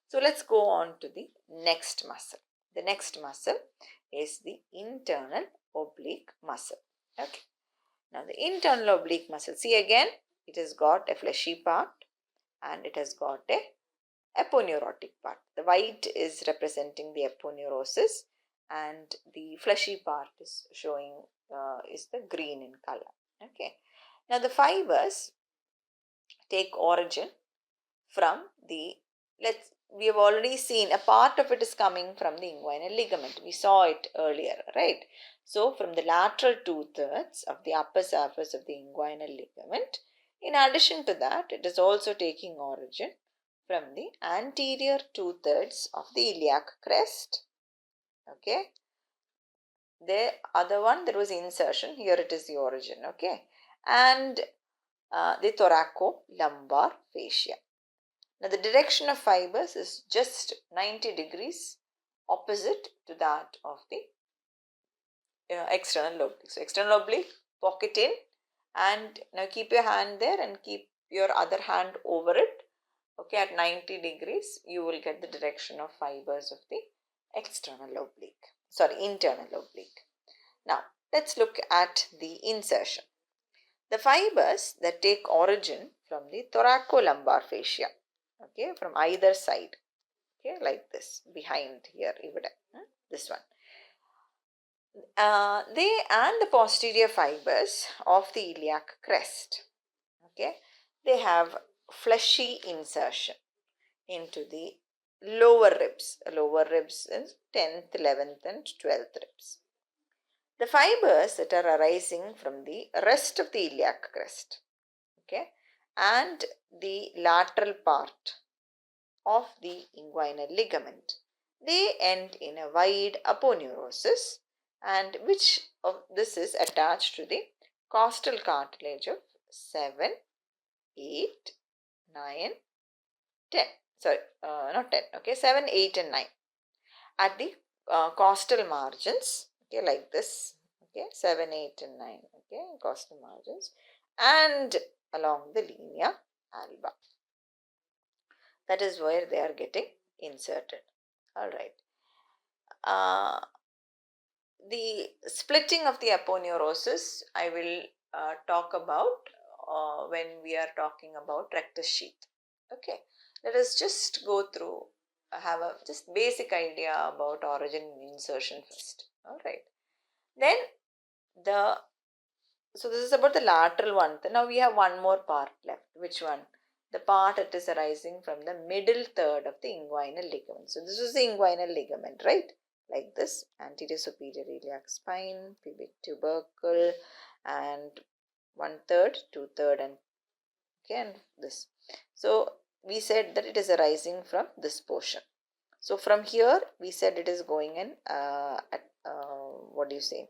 So let's go on to the next muscle. The next muscle is the internal oblique muscle. Okay. Now the internal oblique muscle, see again, it has got a fleshy part and it has got a aponeurotic part. The white is representing the aponeurosis and the fleshy part is showing is the green in color. Okay. Now the fibers take origin from the, we have already seen a part of it is coming from the inguinal ligament. We saw it earlier, right? So from the lateral 2/3 of the upper surface of the inguinal ligament, in addition to that, it is also taking origin from the anterior 2/3 of the iliac crest. Okay. The other one, there was insertion. Here it is the origin. Okay. And the thoracolumbar fascia. Now the direction of fibers is just 90 degrees opposite to that of the external oblique. So external oblique, pocket in, and now keep your hand there and keep your other hand over it. Okay, at 90 degrees, you will get the direction of fibers of the internal oblique. Now, let's look at the insertion. The fibers that take origin from the thoracolumbar fascia, okay, from either side, okay, like this, behind here, this one. They and the posterior fibers of the iliac crest, okay, they have fleshy insertion into the lower ribs. Lower ribs is 10th, 11th and 12th ribs. The fibers that are arising from the rest of the iliac crest, okay, and the lateral part of the inguinal ligament, they end in a wide aponeurosis, and which of this is attached to the costal cartilage of 7, 8, 9, 10. Sorry, not 10. Okay, 7, 8 and 9. At the costal margins, okay, like this. Okay, 7, 8 and 9. Okay, costal margins. And along the linea alba. That is where they are getting inserted. Alright. The splitting of the aponeurosis I will talk about when we are talking about rectus sheath. Okay, let us just go through, have a just basic idea about origin and insertion first. Alright, then so this is about the lateral one. Now we have one more part left. Which one? The part that is arising from the middle third of the inguinal ligament. So this is the inguinal ligament, right? Like this, anterior superior iliac spine, pubic tubercle, and 1/3, 2/3, and okay, and this. So we said that it is arising from this portion. So from here we said it is going in what do you say?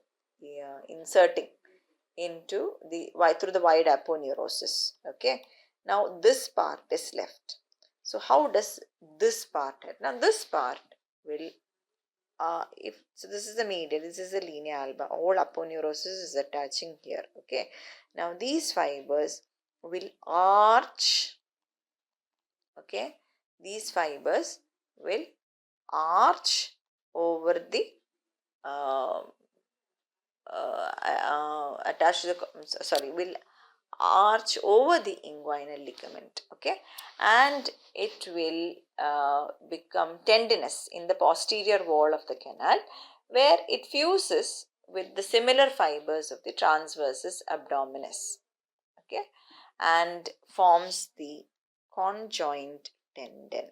Inserting into the through the wide aponeurosis. Okay. Now this part is left. So how does this part head? Now this part will so this is the medial, this is the linea alba. All aponeurosis is attaching here. Okay. Now these fibers will arch. Okay. These fibers will arch over the attached to the will arch over the inguinal ligament, okay, and it will become tendinous in the posterior wall of the canal, where it fuses with the similar fibers of the transversus abdominis, okay, and forms the conjoint tendon.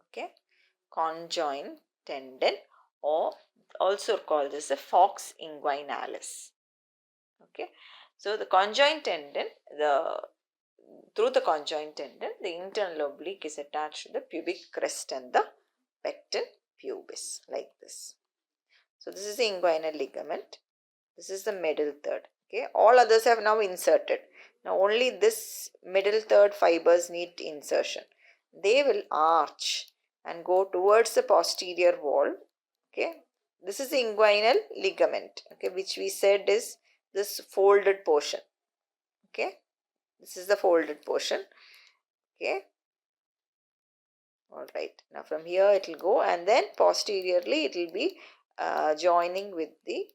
Okay, conjoint tendon, or also called as a fox inguinalis. Okay, so the conjoint tendon, through the conjoint tendon, the internal oblique is attached to the pubic crest and the pecten pubis, like this. So this is the inguinal ligament. This is the middle third. Okay, all others have now inserted. Now only this middle third fibers need insertion. They will arch and go towards the posterior wall. Okay, this is the inguinal ligament, okay, which we said is this folded portion. Okay, this is the folded portion. Okay. All right. Now from here it will go, and then posteriorly it will be joining with the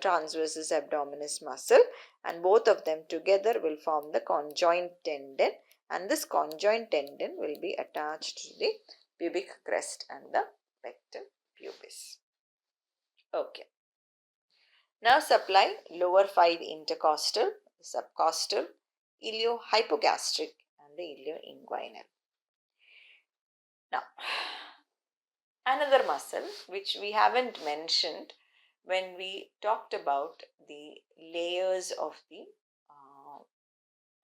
transversus abdominis muscle, and both of them together will form the conjoint tendon, and this conjoint tendon will be attached to the pubic crest and the rectum pubis. Okay. Now supply lower 5 intercostal, subcostal, iliohypogastric and the ilioinguinal. Now, another muscle which we haven't mentioned when we talked about the layers of the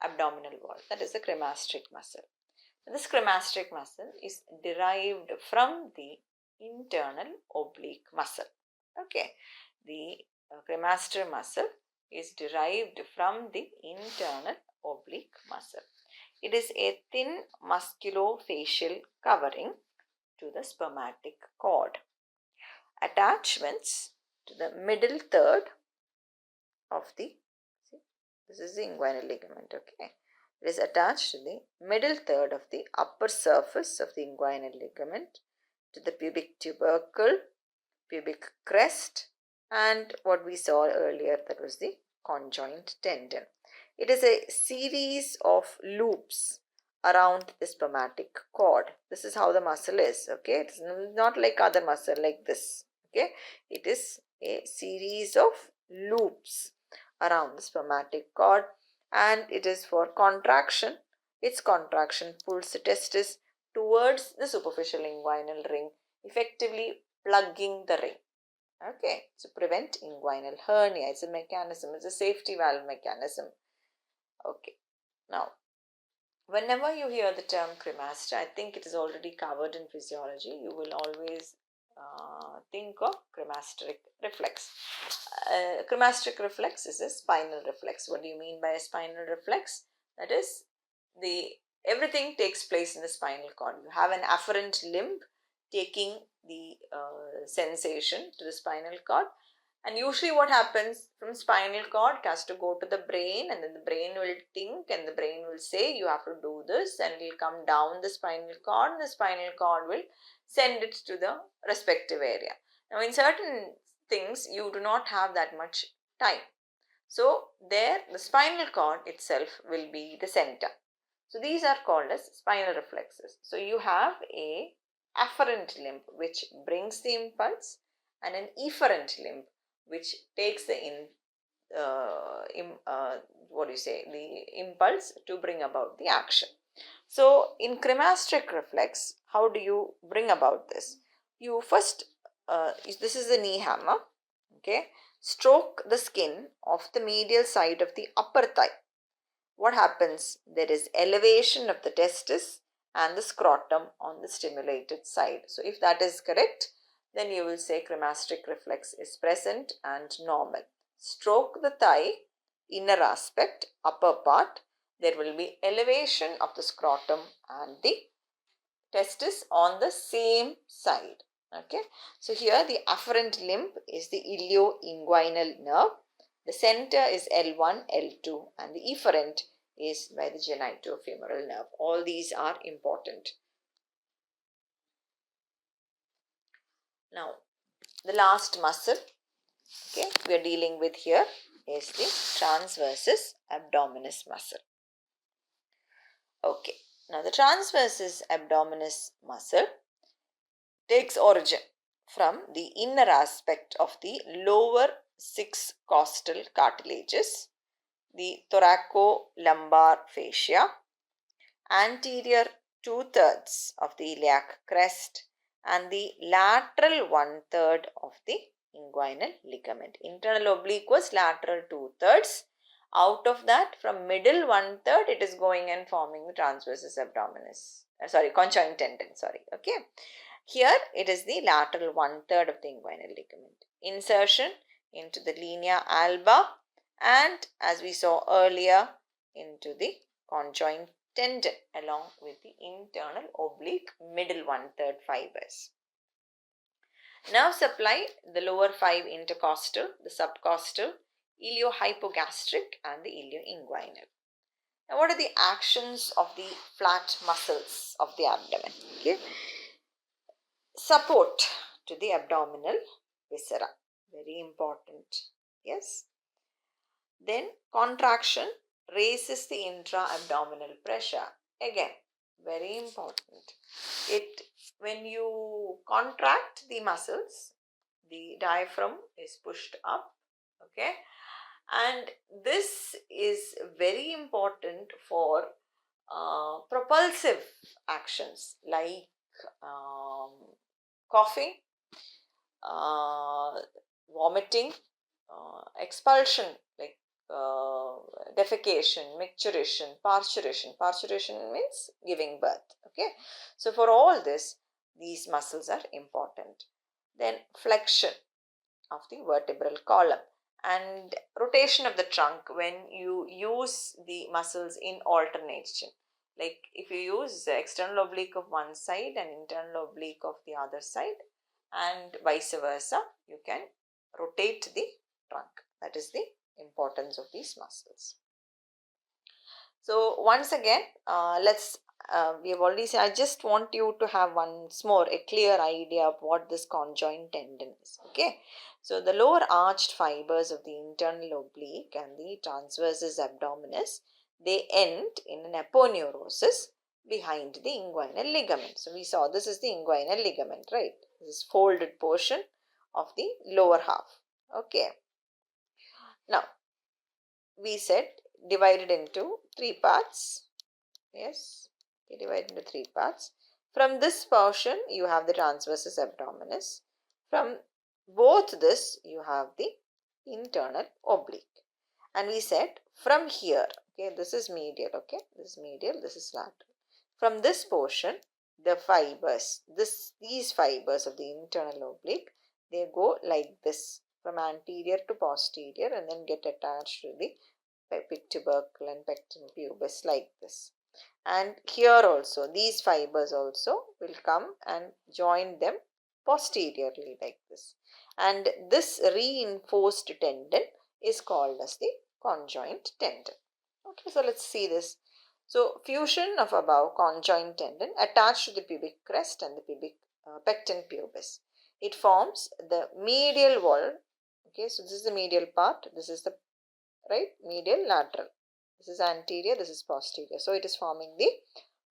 abdominal wall, that is the cremastric muscle. This cremastric muscle is derived from the internal oblique muscle. Okay, the cremaster muscle is derived from the internal oblique muscle. It is a thin musculofacial covering to the spermatic cord. Attachments to the middle third of the, see, this is the inguinal ligament, okay. It is attached to the middle third of the upper surface of the inguinal ligament, to the pubic tubercle, pubic crest, and what we saw earlier, that was the conjoint tendon. It is a series of loops around the spermatic cord. This is how the muscle is, okay. It's not like other muscle like this, okay. It is a series of loops around the spermatic cord, and it is for contraction. Its contraction pulls the testis towards the superficial inguinal ring, effectively plugging the ring, okay, to prevent inguinal hernia. It's a mechanism, it's a safety valve mechanism. Okay, now whenever you hear the term cremaster, I think it is already covered in physiology. You will always think of cremasteric reflex. Cremasteric reflex is a spinal reflex. What do you mean by a spinal reflex? That is, everything takes place in the spinal cord. You have an afferent limb taking the sensation to the spinal cord, and usually what happens, from spinal cord it has to go to the brain, and then the brain will think, and the brain will say you have to do this, and it will come down the spinal cord, and the spinal cord will send it to the respective area. Now in certain things you do not have that much time, so there the spinal cord itself will be the center. So these are called as spinal reflexes. So you have a afferent limb which brings the impulse, and an efferent limb which takes the the impulse to bring about the action. So in cremastric reflex, how do you bring about this? You first, this is the knee hammer, okay, stroke the skin of the medial side of the upper thigh. What happens? There is elevation of the testis and the scrotum on the stimulated side. So if that is correct, then you will say cremastric reflex is present and normal. Stroke the thigh, inner aspect, upper part. There will be elevation of the scrotum and the testis on the same side. Okay. So here the afferent limb is the ilioinguinal nerve. The center is L1, L2, and the efferent is by the genitofemoral nerve. All these are important. Now, the last muscle, okay, we are dealing with here is the transversus abdominis muscle. Okay, now the transversus abdominis muscle takes origin from the inner aspect of the lower 6 costal cartilages, the thoracolumbar fascia, anterior 2/3 of the iliac crest, and the lateral 1/3 of the inguinal ligament. Internal oblique was lateral 2/3. Out of that, from middle 1/3, it is going and forming the transversus abdominis. Conjoint tendon. Okay. Here it is the lateral 1/3 of the inguinal ligament. Insertion into the linea alba, and as we saw earlier, into the conjoint tendon along with the internal oblique middle 1/3 fibers. Now supply the lower 5 intercostal, the subcostal, iliohypogastric and the ilioinguinal. Now, what are the actions of the flat muscles of the abdomen? Okay. Support to the abdominal viscera, very important. Yes. Then contraction raises the intra-abdominal pressure, again very important. It when you contract the muscles, the diaphragm is pushed up, okay, and this is very important for propulsive actions like um, coughing, uh, vomiting, expulsion like uh, defecation, micturition, parturition. Parturition means giving birth. Okay, so for all this, these muscles are important. Then flexion of the vertebral column and rotation of the trunk when you use the muscles in alternation. Like if you use the external oblique of one side and internal oblique of the other side, and vice versa, you can rotate the trunk. That is the importance of these muscles. So once again, we have already said, I just want you to have once more a clear idea of what this conjoint tendon is. Okay, so the lower arched fibers of the internal oblique and the transversus abdominis, they end in an aponeurosis behind the inguinal ligament. So we saw this is the inguinal ligament, right? This is folded portion of the lower half. Okay, now we said divided into three parts. Yes, okay, divided into three parts. From this portion, you have the transversus abdominis. From both this, you have the internal oblique. And we said from here, okay, this is medial, okay, this is medial, this is lateral. From this portion, the fibers, these fibers of the internal oblique, they go like this from anterior to posterior and then get attached to the tubercle and pecten pubis like this. And here also these fibers also will come and join them posteriorly like this, and this reinforced tendon is called as the conjoint tendon. Okay, so let's see this. So fusion of above conjoint tendon attached to the pubic crest and the pubic pecten pubis, it forms the medial wall. Okay, so this is the medial part, this is the right medial lateral, this is anterior, this is posterior. So it is forming the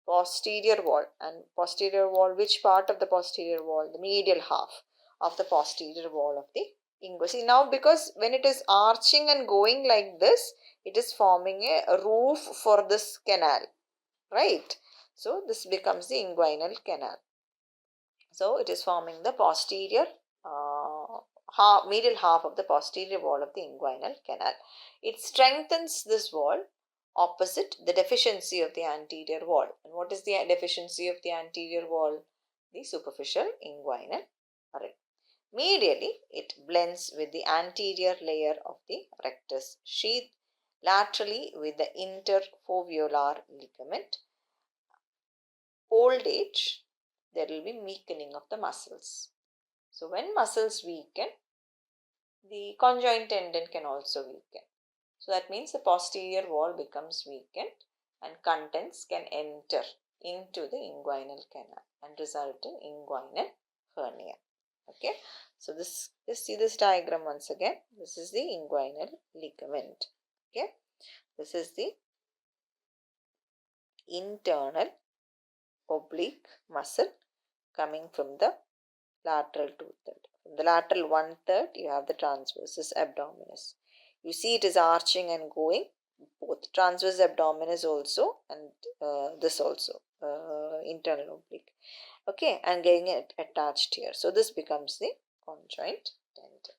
posterior wall. And posterior wall, which part of the posterior wall? The medial half of the posterior wall of the inguinal. See now, because when it is arching and going like this, it is forming a roof for this canal, right? So this becomes the inguinal canal. So it is forming the posterior medial half of the posterior wall of the inguinal canal. It strengthens this wall opposite the deficiency of the anterior wall. And what is the deficiency of the anterior wall? The superficial inguinal ring. Medially, it blends with the anterior layer of the rectus sheath, laterally with the interfoveolar ligament. Old age, there will be weakening of the muscles. So when muscles weaken, the conjoint tendon can also weaken. So that means the posterior wall becomes weakened and contents can enter into the inguinal canal and result in inguinal hernia. Okay, so this, just see this diagram once again. This is the inguinal ligament. Okay, this is the internal oblique muscle coming from the lateral 2/3. From the lateral 1/3, you have the transversus abdominis. You see it is arching and going, both transverse abdominis also and this also, internal oblique. Okay, and getting it attached here. So this becomes the conjoint tendon.